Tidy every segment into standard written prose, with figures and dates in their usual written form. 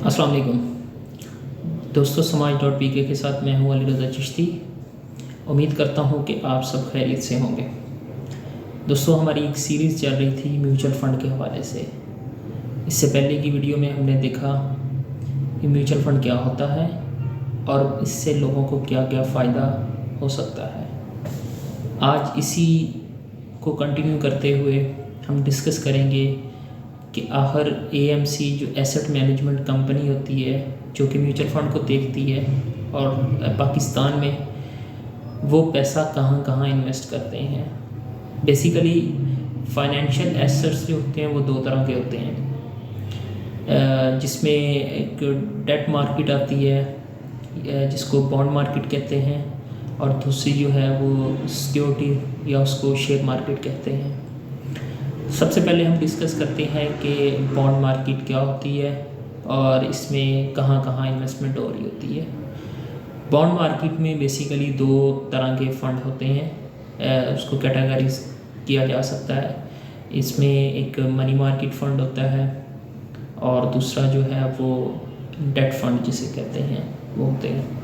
अस्सलाम वालेकुम दोस्तों, समाज.pk के साथ मैं हूं अली रज़ा चिश्ती। उम्मीद करता हूं कि आप सब खैरियत से होंगे। दोस्तों, हमारी एक सीरीज़ चल रही थी म्यूचुअल फ़ंड के हवाले से। इससे पहले की वीडियो में हमने देखा कि म्यूचुअल फ़ंड क्या होता है और इससे लोगों को क्या क्या फ़ायदा हो सकता है। आज इसी को कंटिन्यू करते हुए हम डिस्कस करेंगे कि आखिर AMC जो एसेट मैनेजमेंट कंपनी होती है जो कि म्यूचुअल फ़ंड को देखती है और पाकिस्तान में वो पैसा कहाँ कहाँ इन्वेस्ट करते हैं। बेसिकली फाइनेंशियल एसेट्स जो होते हैं वो दो तरह के होते हैं, जिसमें एक डेट मार्केट आती है जिसको बॉन्ड मार्केट कहते हैं, और दूसरी जो है वो सिक्योरिटी या उसको शेयर मार्केट कहते हैं। सबसे पहले हम डिस्कस करते हैं कि बॉन्ड मार्केट क्या होती है और इसमें कहाँ कहाँ इन्वेस्टमेंट हो रही होती है। बॉन्ड मार्केट में बेसिकली दो तरह के फ़ंड होते हैं, उसको कैटेगराइज किया जा सकता है। इसमें एक मनी मार्केट फ़ंड होता है और दूसरा जो है वो डेट फंड जिसे कहते हैं वो होते हैं।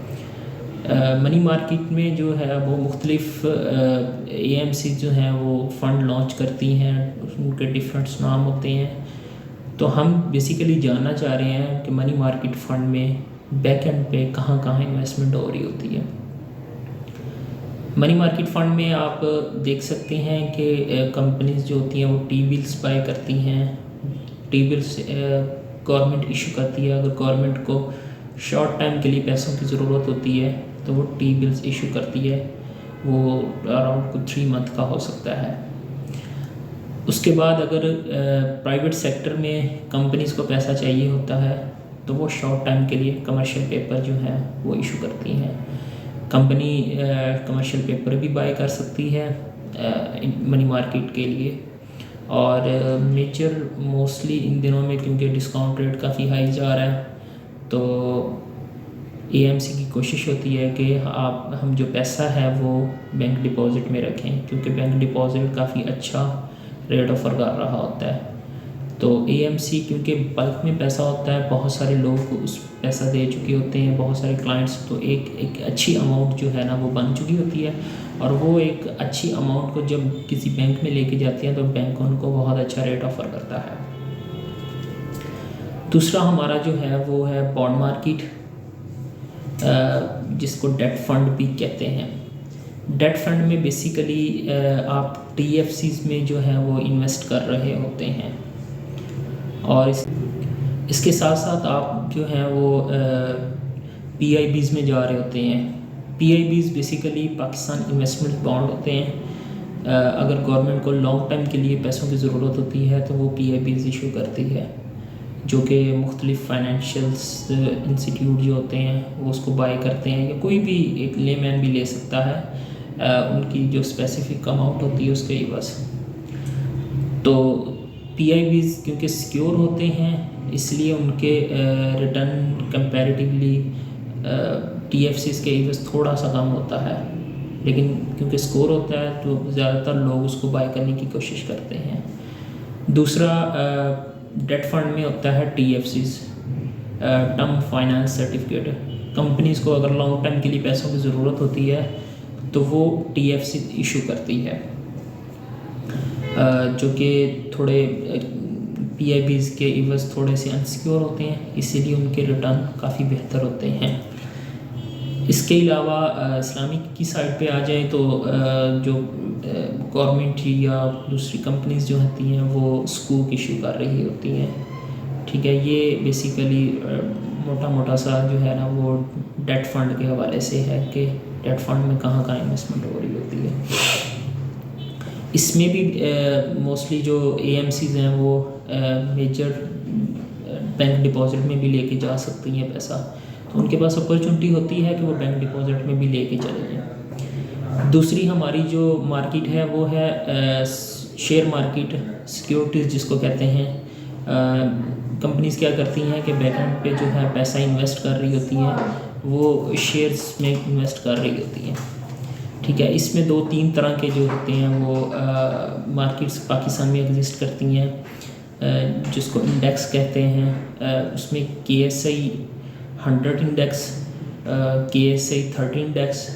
मनी मार्केट में जो है वो मुख्तलिफ AMC जो हैं वो फ़ंड लॉन्च करती हैं, उनके डिफरेंट नाम होते हैं। तो हम बेसिकली जानना चाह रहे हैं कि मनी मार्केट फ़ंड में बैक एंड पे कहाँ कहाँ इन्वेस्टमेंट हो रही होती है। मनी मार्केट फ़ंड में आप देख सकते हैं कि कंपनीज जो होती हैं वो टी बिल्स बाय करती हैं। टी बिल्स गवर्नमेंट इशू करती है। अगर गवर्नमेंट को शॉर्ट टाइम के लिए पैसों की ज़रूरत होती है तो वो टी बिल्स इशू करती है। वो अराउंड 3 मंथ का हो सकता है। उसके बाद अगर प्राइवेट सेक्टर में कंपनीज़ को पैसा चाहिए होता है तो वो शॉर्ट टाइम के लिए कमर्शियल पेपर जो है वो इशू करती हैं। कंपनी कमर्शियल पेपर भी बाय कर सकती है मनी मार्केट के लिए। और मेजर मोस्टली इन दिनों में क्योंकि डिस्काउंट रेट काफ़ी हाई जा रहा है तो AMC की कोशिश होती है कि हम जो पैसा है वो बैंक डिपॉज़िट में रखें, क्योंकि बैंक डिपॉज़िट काफ़ी अच्छा रेट ऑफर कर रहा होता है। तो AMC क्योंकि बल्क में पैसा होता है, बहुत सारे लोग को उस पैसा दे चुके होते हैं, बहुत सारे क्लाइंट्स, तो एक अच्छी अमाउंट जो है ना वो बन चुकी होती है। और वो एक अच्छी अमाउंट को जब किसी बैंक में लेके जाते हैं तो बैंक उनको बहुत अच्छा रेट ऑफर करता है। दूसरा हमारा जो है वो है बॉन्ड मार्केट, जिसको डेट फंड भी कहते हैं। डेट फंड में बेसिकली आप TFCs में जो है वो इन्वेस्ट कर रहे होते हैं और इसके साथ साथ आप जो हैं वो PIBs में जा रहे होते हैं। PIBs basically Pakistan investment bond होते हैं। अगर गवर्नमेंट को लॉन्ग टाइम के लिए पैसों की ज़रूरत होती है तो वो PIBs इशू करती है, जो कि मुख्तलिफ फाइनेंशियल्स इंस्टीट्यूट जो होते हैं वो उसको बाय करते हैं, या कोई भी एक लेमैन भी ले सकता है उनकी जो स्पेसिफिक अमाउंट होती है उसके बस। तो PIBs क्योंकि सिक्योर होते हैं इसलिए उनके रिटर्न कंपैरेटिवली TFCs के बस थोड़ा सा कम होता है, लेकिन क्योंकि स्कोर होता है तो ज़्यादातर लोग उसको बाय करने की कोशिश करते हैं। दूसरा डेट फंड में होता है TFCs, term finance certificate. Companies को अगर लॉन्ग टाइम के लिए पैसों की ज़रूरत होती है तो वो TFC इशू करती है, जो कि थोड़े PIBs के इवज़ थोड़े से अनसिक्योर होते हैं, इसीलिए उनके रिटर्न काफ़ी बेहतर होते हैं। इसके अलावा इस्लामिक की साइड पे आ जाए तो जो गवर्नमेंट या दूसरी कंपनीज़ जो होती हैं वो स्कूक इशू कर रही होती हैं। ठीक है, ये बेसिकली मोटा मोटा सा जो है ना वो डेट फंड के हवाले से है कि डेट फंड में कहाँ कहाँ इन्वेस्टमेंट हो रही होती है। इसमें भी मोस्टली जो AMCs हैं वो मेजर बैंक डिपॉजिट में भी लेके जा सकती हैं पैसा, तो उनके पास अपॉर्चुनिटी होती है कि वो बैंक डिपॉजिट में भी लेके चले जाएं। दूसरी हमारी जो मार्केट है वो है शेयर मार्केट, सिक्योरिटीज़ जिसको कहते हैं। कंपनीज़ क्या करती हैं कि बैकएंड पे जो है पैसा इन्वेस्ट कर रही होती हैं, वो शेयर्स में इन्वेस्ट कर रही होती हैं। ठीक है, इसमें 2-3 तरह के जो होते हैं वो मार्केट्स पाकिस्तान में एग्जिस्ट करती हैं। जिसको इंडेक्स कहते हैं, उसमें KSI 100 इंडेक्स, KSI 30 इंडेक्स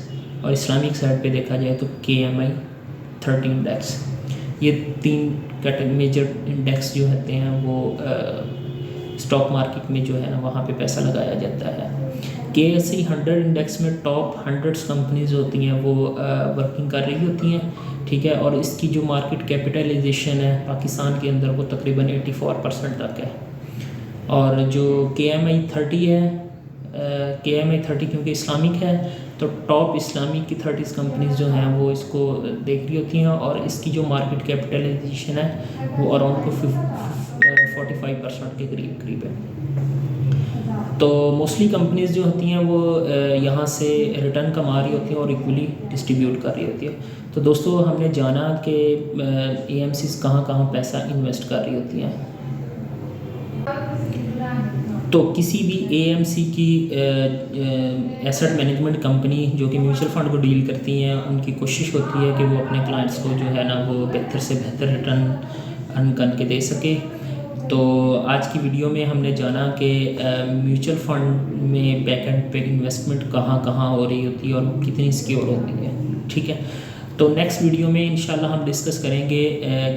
और इस्लामिक साइड पे देखा जाए तो KMI 30 इंडेक्स। ये 3 मेजर इंडेक्स जो होते हैं वो स्टॉक मार्केट में जो है ना वहाँ पे पैसा लगाया जाता है। KSI 100 इंडेक्स में टॉप 100 कंपनीज होती हैं वो वर्किंग कर रही होती हैं, ठीक है। और इसकी जो मार्केट कैपिटलाइजेशन है पाकिस्तान के अंदर वो तकरीबन 84% तक है। और जो KMI 30 है, KMI 30 क्योंकि इस्लामिक है तो टॉप इस्लामिक की 30 कंपनीज जो हैं वो इसको देख रही होती हैं और इसकी जो मार्केट कैपिटलाइजेशन है वो अराउंड 45% के करीब है। तो मोस्टली कंपनीज जो होती हैं वो यहाँ से रिटर्न कमा रही होती हैं और इक्वली डिस्ट्रीब्यूट कर रही होती है। तो दोस्तों हमने जाना कि AMCs कहाँ कहाँ पैसा इन्वेस्ट कर रही होती हैं। तो किसी भी AMC की एसेट मैनेजमेंट कंपनी जो कि म्यूचुअल फंड को डील करती हैं उनकी कोशिश होती है कि वो अपने क्लाइंट्स को जो है ना वो बेहतर से बेहतर रिटर्न अर्न करके दे सके। तो आज की वीडियो में हमने जाना कि म्यूचुअल फंड में बैकएंड पे इन्वेस्टमेंट कहाँ कहाँ हो रही होती है और कितनी सिक्योर होती है, ठीक है। तो नेक्स्ट वीडियो में इंशाल्लाह हम डिस्कस करेंगे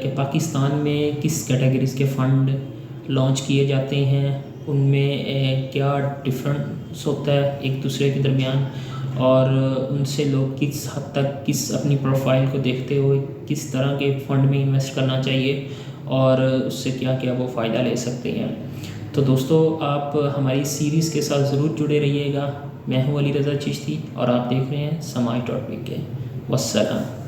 कि पाकिस्तान में किस कैटेगरीज़ के फ़ंड लॉन्च किए जाते हैं, उनमें क्या डिफरेंस होता है एक दूसरे के दरमियान और उनसे लोग किस हद तक किस अपनी प्रोफाइल को देखते हुए किस तरह के फ़ंड में इन्वेस्ट करना चाहिए और उससे क्या क्या वो फ़ायदा ले सकते हैं। तो दोस्तों आप हमारी सीरीज़ के साथ ज़रूर जुड़े रहिएगा। मैं हूँ अली रज़ा चिश्ती और आप देख रहे हैं समाई.pk। वस्सलाम।